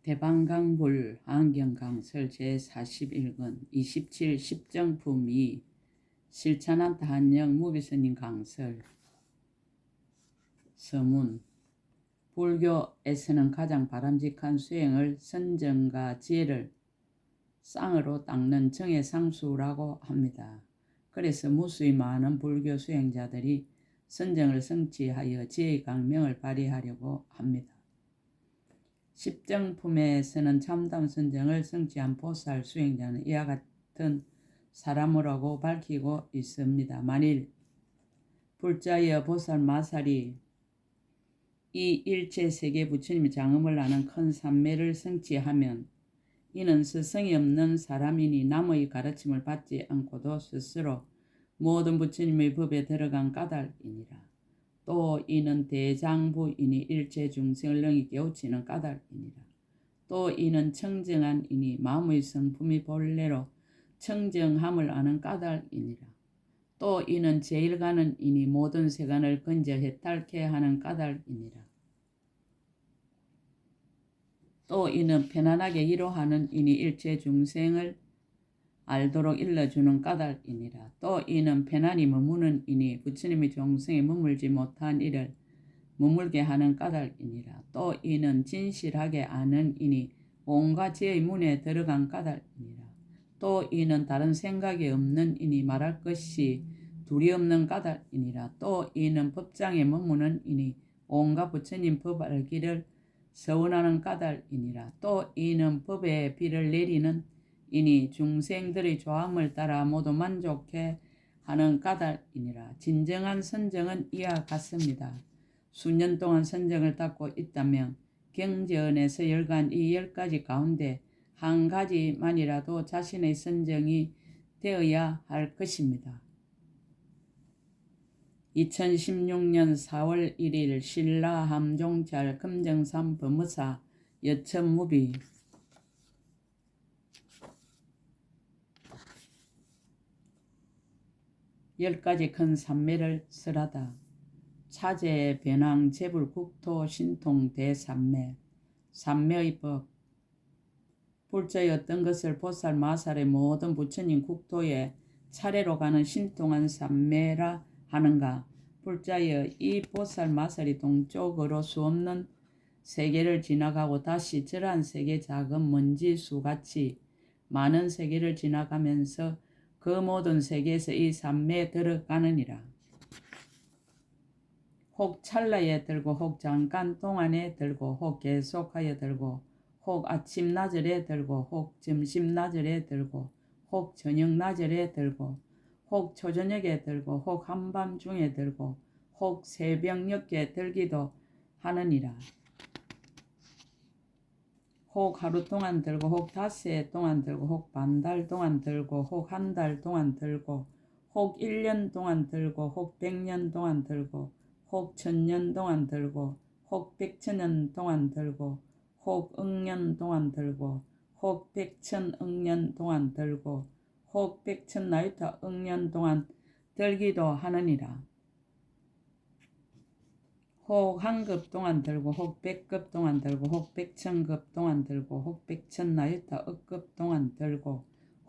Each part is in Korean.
대방강불 안경강설 제41권 27 십정품 2 실천한다 한영 무비스님 강설. 서문. 불교에서는 가장 바람직한 수행을 선정과 지혜를 쌍으로 닦는 정해상수라고 합니다. 그래서 무수히 많은 불교 수행자들이 선정을 성취하여 지혜의 강명을 발휘하려고 합니다. 십정품에서는 참담 선정을 성취한 보살 수행자는 이와 같은 사람이라고 밝히고 있습니다. 만일 불자여 보살 마살이 이 일체세계 부처님의 장엄을 아는 큰 삼매를 성취하면 이는 스승이 없는 사람이니 남의 가르침을 받지 않고도 스스로 모든 부처님의 법에 들어간 까닭이니라. 또 이는 대장부이니 일체 중생을 능히 깨우치는 까닭이니라. 또 이는 청정한 이니 마음의 성품이 본래로 청정함을 아는 까닭이니라. 또 이는 제일가는 이니 모든 세간을 건져 해탈케 하는 까닭이니라. 또 이는 편안하게 위로하는 이니 일체 중생을 알도록 일러주는 까닭이니라. 또 이는 편안히 머무는 이니 부처님의 종성에 머물지 못한 이를 머물게 하는 까닭이니라. 또 이는 진실하게 아는 이니 온갖 지혜의 문에 들어간 까닭이니라. 또 이는 다른 생각이 없는 이니 말할 것이 둘이 없는 까닭이니라. 또 이는 법장에 머무는 이니 온갖 부처님 법 알기를 서원하는 까닭이니라. 또 이는 법에 비를 내리는 이니 중생들의 조함을 따라 모두 만족해 하는 까닭이니라. 진정한 선정은 이와 같습니다. 수년 동안 선정을 닦고 있다면 경전에서 열간 이 10가지 가운데 한 가지만이라도 자신의 선정이 되어야 할 것입니다. 2016년 4월 1일 신라 함종찰 금정산 법무사 여천무비. 열가지 큰 삼매를 설하다. 차제 변왕 재불 국토 신통 대삼매. 삼매의 법. 불자의 어떤 것을 보살 마살의 모든 부처님 국토에 차례로 가는 신통한 삼매라 하는가. 불자여 이 보살 마살이 동쪽으로 수없는 세계를 지나가고 다시 저러한 세계 작은 먼지 수같이 많은 세계를 지나가면서 그 모든 세계에서 이 삼매에 들어가느니라. 혹 찰나에 들고 혹 잠깐 동안에 들고 혹 계속하여 들고 혹 아침 나절에 들고 혹 점심 나절에 들고 혹 저녁 나절에 들고 혹 초저녁에 들고 혹 한밤중에 들고 혹 새벽녘에 들기도 하느니라. 혹 하루 동안 들고 혹 닷새 동안 들고 혹 반달 동안 들고 혹 한 달 동안 들고 혹 1년 동안 들고 혹 100년 동안 들고 혹 1000년 동안 들고 혹 100,000년 동안 들고 혹 억년 동안 들고 혹 100,000억년 동안 들고 혹 100,000나이터 억년 동안 들기도 하느니라. 혹 한급 동안 들고 혹 100급 동안 들고 혹 100,000급 동안 들고 혹 100,000나이터 억급 동안 들고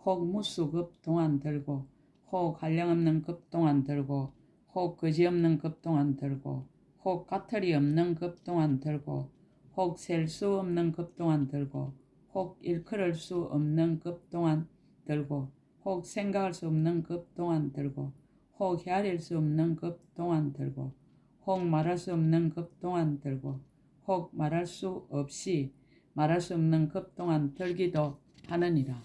혹 무수급 동안 들고 혹 한량없는 급 동안 들고 혹 거지없는 급 동안 들고 혹 가틀이 없는 급 동안 들고 혹 셀 수 없는 급 동안 들고 혹 일컬을 수 없는 급 동안 들고 혹 생각할 수 없는 급 동안 들고 혹 헤아릴 수 없는 급 동안 들고 혹 말할 수 없는 급 동안 들고 혹 말할 수 없이 말할 수 없는 급 동안 들기도 하느니라.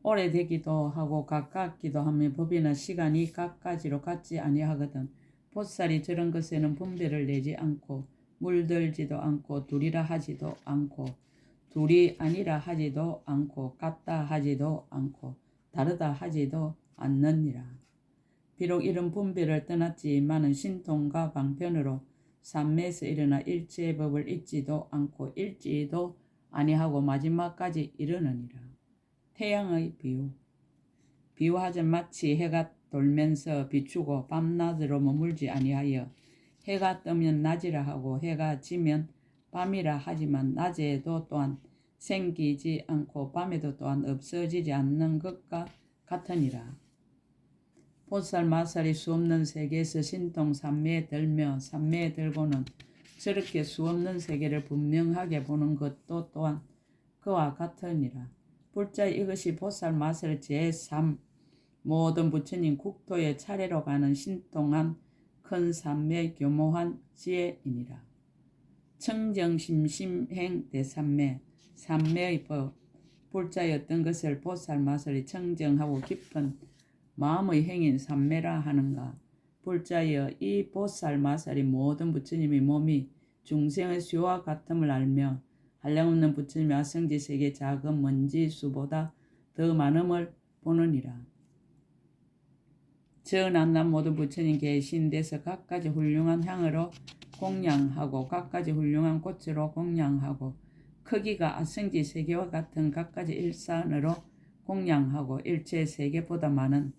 오래되기도 하고 가깝기도 하며 법이나 시간이 각가지로 같지 아니하거든 보살이 저런 것에는 분별을 내지 않고 물들지도 않고 둘이라 하지도 않고 둘이 아니라 하지도 않고 같다 하지도 않고 다르다 하지도 않느니라. 비록 이런 분별을 떠났지만은 신통과 방편으로 삼매에서 일어나 일체의 법을 잊지도 않고 읽지도 아니하고 마지막까지 이르느니라. 태양의 비유. 비유하자 마치 해가 돌면서 비추고 밤낮으로 머물지 아니하여 해가 뜨면 낮이라 하고 해가 지면 밤이라 하지만 낮에도 또한 생기지 않고 밤에도 또한 없어지지 않는 것과 같으니라. 보살 마살이 수없는 세계에서 신통 삼매에 들며 삼매에 들고는 저렇게 수없는 세계를 분명하게 보는 것도 또한 그와 같으니라. 불자 이것이 보살 마살 제3 모든 부처님 국토의 차례로 가는 신통한 큰 삼매 교모한 지혜이니라. 청정심심행 대삼매 삼매의 법 불자의 어떤 것을 보살 마살이 청정하고 깊은 마음의 행인 삼매라 하는가. 불자여 이 보살 마살이 모든 부처님의 몸이 중생의 수와 같음을 알며 한량없는 부처님의 아성지 세계 작은 먼지 수보다 더 많음을 보느니라. 저 난남 모든 부처님 계신 데서 각가지 훌륭한 향으로 공양하고 각가지 훌륭한 꽃으로 공양하고 크기가 아성지 세계와 같은 각가지 일산으로 공양하고 일체 세계보다 많은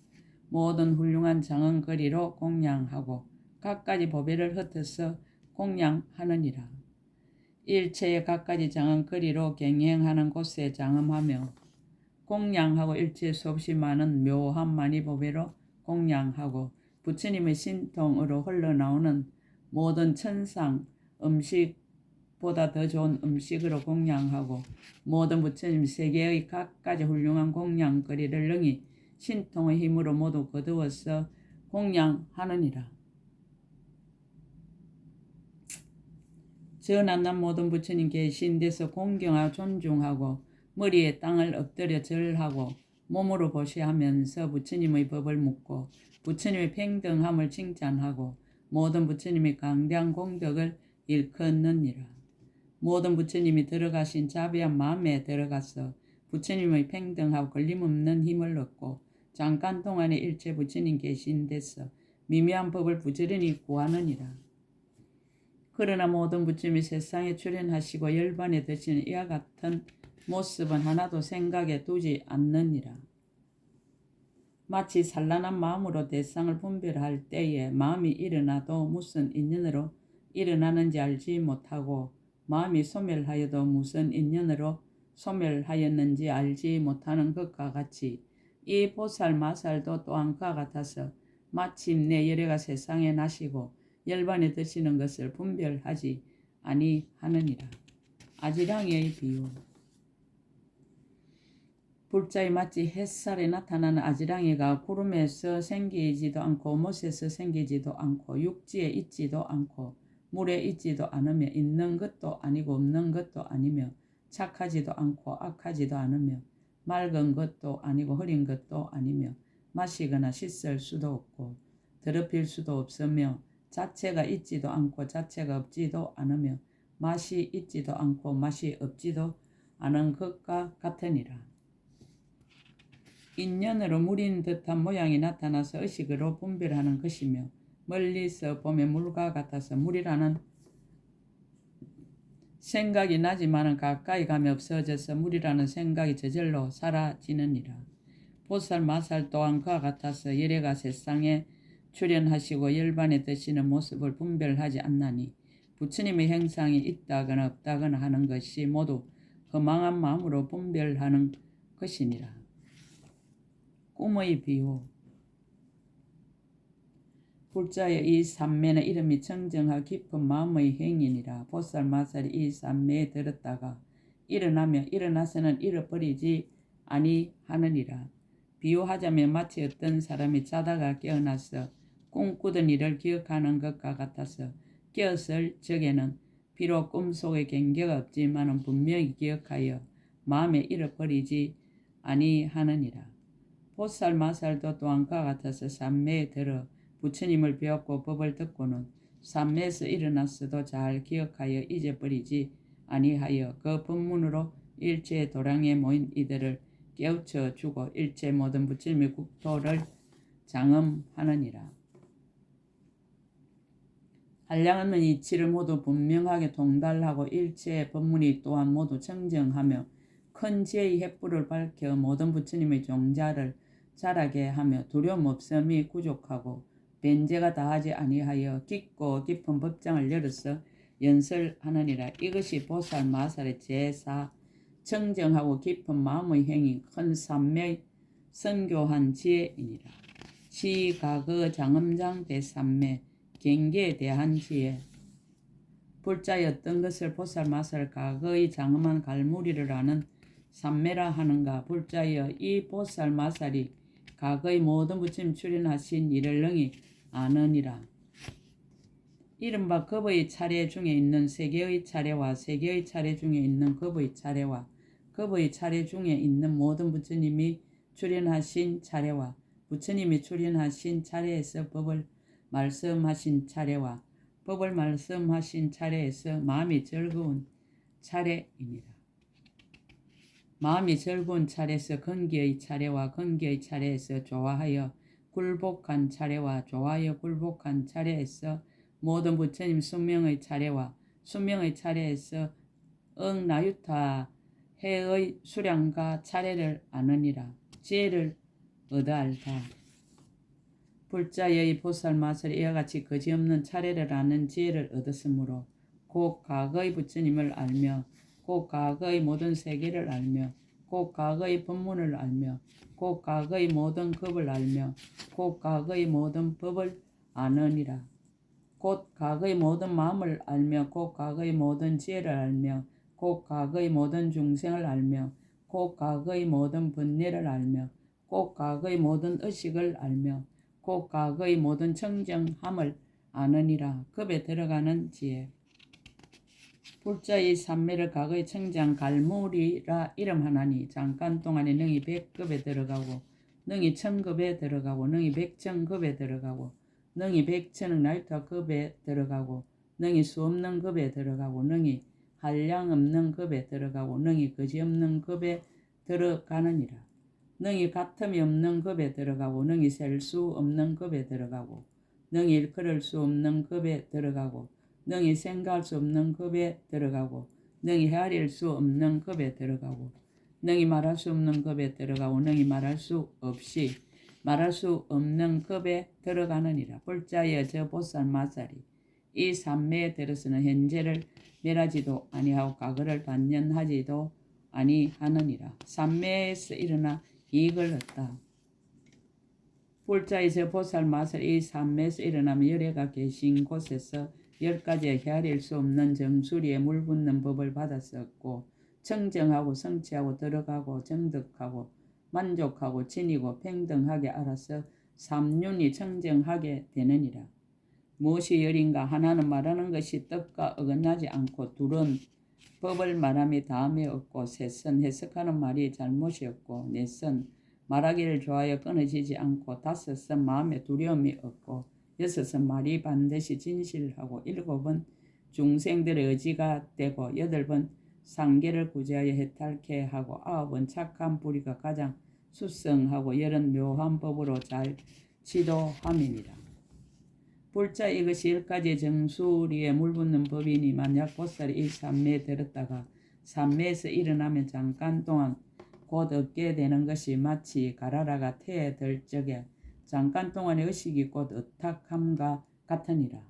모든 훌륭한 장언거리로 공양하고 각가지 보배를 흩어서 공양하느니라. 일체의 각가지 장언거리로 경행하는 곳에 장엄하며 공양하고 일체 수없이 많은 묘한 많이 보배로 공양하고 부처님의 신통으로 흘러나오는 모든 천상 음식보다 더 좋은 음식으로 공양하고 모든 부처님 세계의 각가지 훌륭한 공양거리를 능히 신통의 힘으로 모두 거두어서 공양하느니라. 저 난남 모든 부처님 계신 데서 공경하고 존중하고 머리에 땅을 엎드려 절하고 몸으로 보시하면서 부처님의 법을 묻고 부처님의 평등함을 칭찬하고 모든 부처님의 강대한 공덕을 일컫느니라. 모든 부처님이 들어가신 자비한 마음에 들어가서 부처님의 평등하고 걸림없는 힘을 얻고 잠깐 동안에 일체 부처님 계신 데서 미묘한 법을 부지런히 구하느니라. 그러나 모든 부처님이 세상에 출현하시고 열반에 드시는 이와 같은 모습은 하나도 생각에 두지 않느니라. 마치 산란한 마음으로 대상을 분별할 때에 마음이 일어나도 무슨 인연으로 일어나는지 알지 못하고 마음이 소멸하여도 무슨 인연으로 소멸하였는지 알지 못하는 것과 같이 이 보살 마살도 또한 그와 같아서 마침내 열애가 세상에 나시고 열반에 드시는 것을 분별하지 아니하느니라. 아지랑이의 비유 불자의 마치 햇살에 나타나는 아지랑이가 구름에서 생기지도 않고 못에서 생기지도 않고 육지에 있지도 않고 물에 있지도 않으며 있는 것도 아니고 없는 것도 아니며 착하지도 않고 악하지도 않으며 맑은 것도 아니고 흐린 것도 아니며 마시거나 씻을 수도 없고 더럽힐 수도 없으며 자체가 있지도 않고 자체가 없지도 않으며 맛이 있지도 않고 맛이 없지도 않은 것과 같으니라. 인연으로 물인 듯한 모양이 나타나서 의식으로 분별하는 것이며 멀리서 보면 물과 같아서 물이라는 생각이 나지만은 가까이 가면 없어져서 물이라는 생각이 저절로 사라지느니라. 보살 마살 또한 그와 같아서 열애가 세상에 출현하시고 열반에 드시는 모습을 분별하지 않나니 부처님의 형상이 있다거나 없다거나 하는 것이 모두 허망한 마음으로 분별하는 것이니라. 꿈의 비유 불자의 이 삼매는 이름이 청정하고 깊은 마음의 행위니라. 보살 마살이 이 삼매에 들었다가 일어나며 일어나서는 잃어버리지 아니하느니라. 비유하자면 마치 어떤 사람이 자다가 깨어나서 꿈꾸던 일을 기억하는 것과 같아서 깨었을 적에는 비록 꿈속에 경계가 없지만 분명히 기억하여 마음에 잃어버리지 아니하느니라. 보살 마살도 또한 그와 같아서 삼매에 들어 부처님을 배웠고 법을 듣고는 삼매에서 일어났어도 잘 기억하여 잊어버리지 아니하여 그 법문으로 일체 도량에 모인 이들을 깨우쳐 주고 일체 모든 부처님의 국토를 장엄하느니라. 한량없는 이치를 모두 분명하게 통달하고 일체의 법문이 또한 모두 청정하며 큰 지혜의 횃불을 밝혀 모든 부처님의 종자를 자라게 하며 두려움 없음이 구족하고 변제가 다하지 아니하여 깊고 깊은 법장을 열어서 연설하느니라. 이것이 보살 마살의 제사 청정하고 깊은 마음의 행위 큰 삼매의 선교한 지혜이니라. 시가그 장엄장 대삼매 경계에 대한 지혜. 불자의 어떤 것을 보살 마살 가거의 장엄한 갈무리를 아는 삼매라 하는가. 불자여 이 보살 마살이 가거의 모든 부처님 출현하신 이를 능히 아느니라. 이른바 겁의 차례 중에 있는 세계의 차례와 세계의 차례 중에 있는 겁의 차례와 겁의 차례 중에 있는 모든 부처님이 출현하신 차례와 부처님이 출현하신 차례에서 법을 말씀하신 차례와 법을 말씀하신 차례에서 마음이 즐거운 차례이니라. 마음이 즐거운 차례에서 건기의 차례와 건기의 차례에서 좋아하여 굴복한 차례와 좋아하여 굴복한 차례에서 모든 부처님 순명의 차례와 순명의 차례에서 응나유타 해의 수량과 차례를 아느니라. 지혜를 얻어알다. 불자의 보살 마살이 이와 같이 거지없는 차례를 아는 지혜를 얻었으므로 곧 과거의 부처님을 알며 곧 과거의 모든 세계를 알며 곧 과거의 법문을 알며 곧 과거의 모든 법을 알며 곧 과거의 모든 법을 아느니라. 곧 과거의 모든 마음을 알며 곧 과거의 모든 지혜를 알며 곧 과거의 모든 중생을 알며 곧 과거의 모든 번뇌를 알며 곧 과거의 모든 의식을 알며 곧 과거의 모든 청정함을 아느니라. 급에 들어가는 지혜. 불자의 삼매를 과거의 청정 갈무리라 이름하나니 잠깐 동안에 능히 100급에 들어가고 능히 1000급에 들어가고 능히 100,000급에 들어가고 능히 100,000억 나이터급에 들어가고 능히 수없는 급에 들어가고 능히 한량 없는 급에 들어가고 능히 거지없는 급에 들어가느니라. 능히 같음이 없는 급에 들어가고 능히 셀 수 없는 급에 들어가고 능히 일컬을 수 없는 급에 들어가고 능히 생각할 수 없는 급에 들어가고 능히 헤아릴 수 없는 급에 들어가고 능히 말할 수 없는 급에 들어가고 능히 말할 수 없는 급에 들어가느니라. 불자여 저 보살 마살이 이 삼매에 들어서는 현재를 멸하지도 아니하고 과거를 단연하지도 아니하느니라. 삼매에서 일어나 이익을 얻다. 불자의 저 보살 마살 이 삼매에서 일어나면 열애가 계신 곳에서 10가지의 헤아릴 수 없는 정수리에 물 붓는 법을 받았었고 청정하고 성취하고 들어가고 정득하고 만족하고 지니고 평등하게 알아서 삼륜이 청정하게 되느니라. 무엇이 열인가. 하나는 말하는 것이 뜻과 어긋나지 않고 둘은 법을 말함이 다음에 없고 셋은 해석하는 말이 잘못이 없고 넷은 말하기를 좋아하여 끊어지지 않고 다섯은 마음에 두려움이 없고 여섯은 말이 반드시 진실하고 일곱은 중생들의 의지가 되고 여덟은 상계를 구제하여 해탈케 하고 아홉은 착한 뿌리가 가장 수성하고 열은 묘한 법으로 잘 지도함이니라. 불자 이것이 10가지 정수리에 물붓는 법이니 만약 보살이 이 삼매에 들었다가 삼매에서 일어나면 잠깐 동안 곧 얻게 되는 것이 마치 가라라가 태에 들 적에 잠깐 동안의 의식이 곧 의탁함과 같으니라.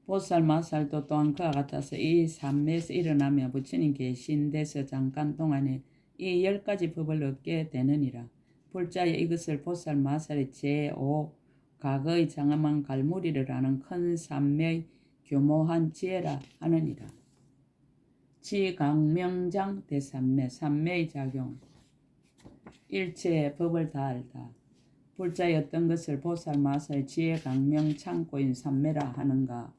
보살 마살도 또한 그와 같아서 이 삼매에서 일어나며 부처님 계신 데서 잠깐 동안에 이 10가지 법을 얻게 되느니라. 불자여 이것을 보살 마살의 제5 과거의 장엄한 갈무리를 아는 큰 삼매의 교모한 지혜라 하느니라. 지강명장 대삼매 삼매의 작용. 일체의 법을 다 알다. 불자의 어떤 것을 보살 마살의 지혜 강명 창고인 삼매라 하는가.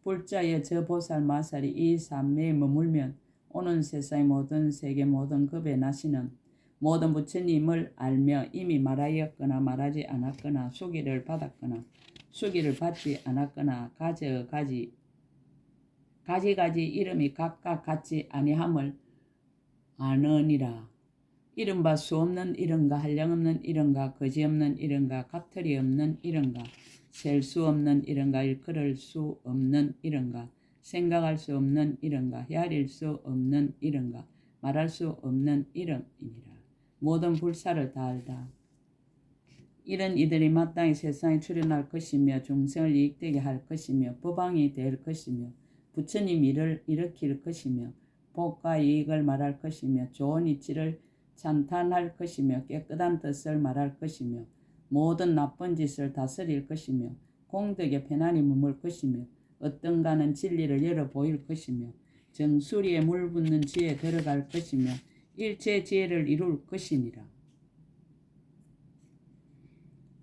불자의 저 보살 마살이 이 삼매에 머물면 오는 세상의 모든 세계 모든 급에 나시는 모든 부처님을 알며 이미 말하였거나 말하지 않았거나 수기를 받았거나 수기를 받지 않았거나 가지 이름이 각각 같지 아니함을 아느니라. 이른바 수 없는 이른가 한량없는 이른가 거지없는 이른가 가틀이 없는 이른가 셀 수 없는 이른가 일컬을 수 없는 이른가 생각할 수 없는 이른가 헤아릴 수 없는 이른가 말할 수 없는 이름이니라. 모든 불사를 다 알다. 이런 이들이 마땅히 세상에 출현할 것이며 중생을 이익되게 할 것이며 법왕이 될 것이며 부처님 일을 일으킬 것이며 복과 이익을 말할 것이며 좋은 이치를 찬탄할 것이며 깨끗한 뜻을 말할 것이며 모든 나쁜 짓을 다스릴 것이며 공덕에 편안히 머물 것이며 어떤가는 진리를 열어 보일 것이며 정수리에 물 붓는 지혜에 들어갈 것이며 일체 지혜를 이룰 것이니라.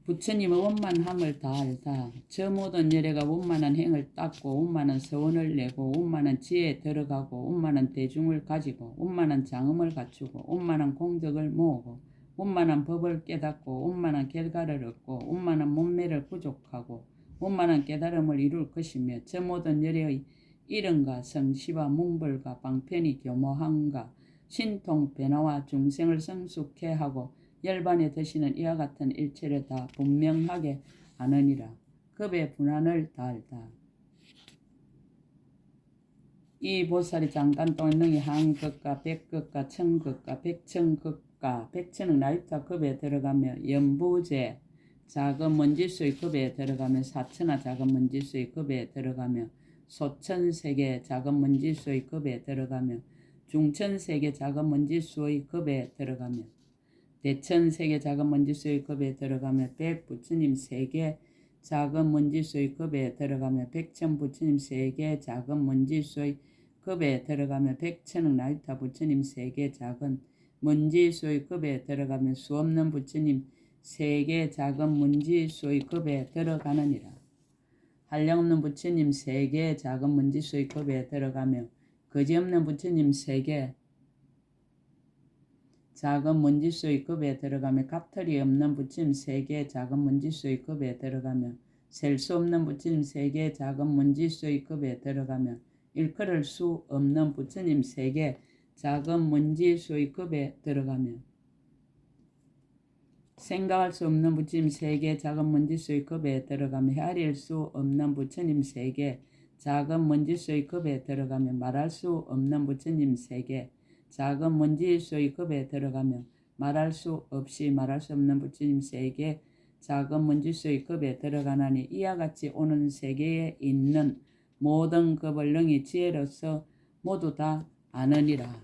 부처님의 원만함을 다 알다. 저 모든 열애가 원만한 행을 닦고 원만한 서원을 내고 원만한 지혜에 들어가고 원만한 대중을 가지고 원만한 장엄을 갖추고 원만한 공덕을 모으고 원만한 법을 깨닫고 원만한 결과를 얻고 원만한 몸매를 부족하고 원만한 깨달음을 이룰 것이며 저 모든 열애의 이름과 성시와 몽벌과 방편이 교모함과 신통 변화와 중생을 성숙해 하고 열반에 드시는 이와 같은 일체를 다 분명하게 아느니라. 급의 분한을 다 알다. 이 보살이 장간 동능이 한급과 백급과 천급과 백천급과 백천의 나이타 급에 들어가며 연부제 작은 먼지수의 급에 들어가며 사천하 작은 먼지수의 급에 들어가며 소천세계 작은 먼지수의 급에 들어가며 중천세계 작은 먼지수의 급에 들어가며 대천세계 작은 먼지수의 급에 들어가며 백부처님 세계 작은 먼지수의 급에 들어가며 백천부처님 세계 작은 먼지수의 급에 들어가며 백천의 나이타 부처님 세계 작은 먼지수의 급에 들어가며 수없는 부처님 세계 작은 먼지수의 급에 들어가느니라. 한량없는 부처님 세계 작은 먼지수의 급에 들어가며 거지없는 부처님 세계 작은 먼지수의 급에 들어가며 갑털이 없는 부처님 세계 작은 먼지수의 급에 들어가며 셀 수 없는 부처님 세계 작은 먼지수의 급에 들어가며 일컬을 수 없는 부처님 세계 작은 먼지수의 급에 들어가며 생각할 수 없는 부처님 세계 작은 먼지수의 급에 들어가며 헤아릴 수 없는 부처님 세계 작은 먼지수의 급에 들어가며 말할 수 없는 부처님 세계 작은 먼지수의 급에 들어가며 말할 수 없이 말할 수 없는 부처님 세계 작은 먼지수의 급에 들어가나니 이와 같이 오는 세계에 있는 모든 급을 능히 지혜로서 모두 다 아느니라.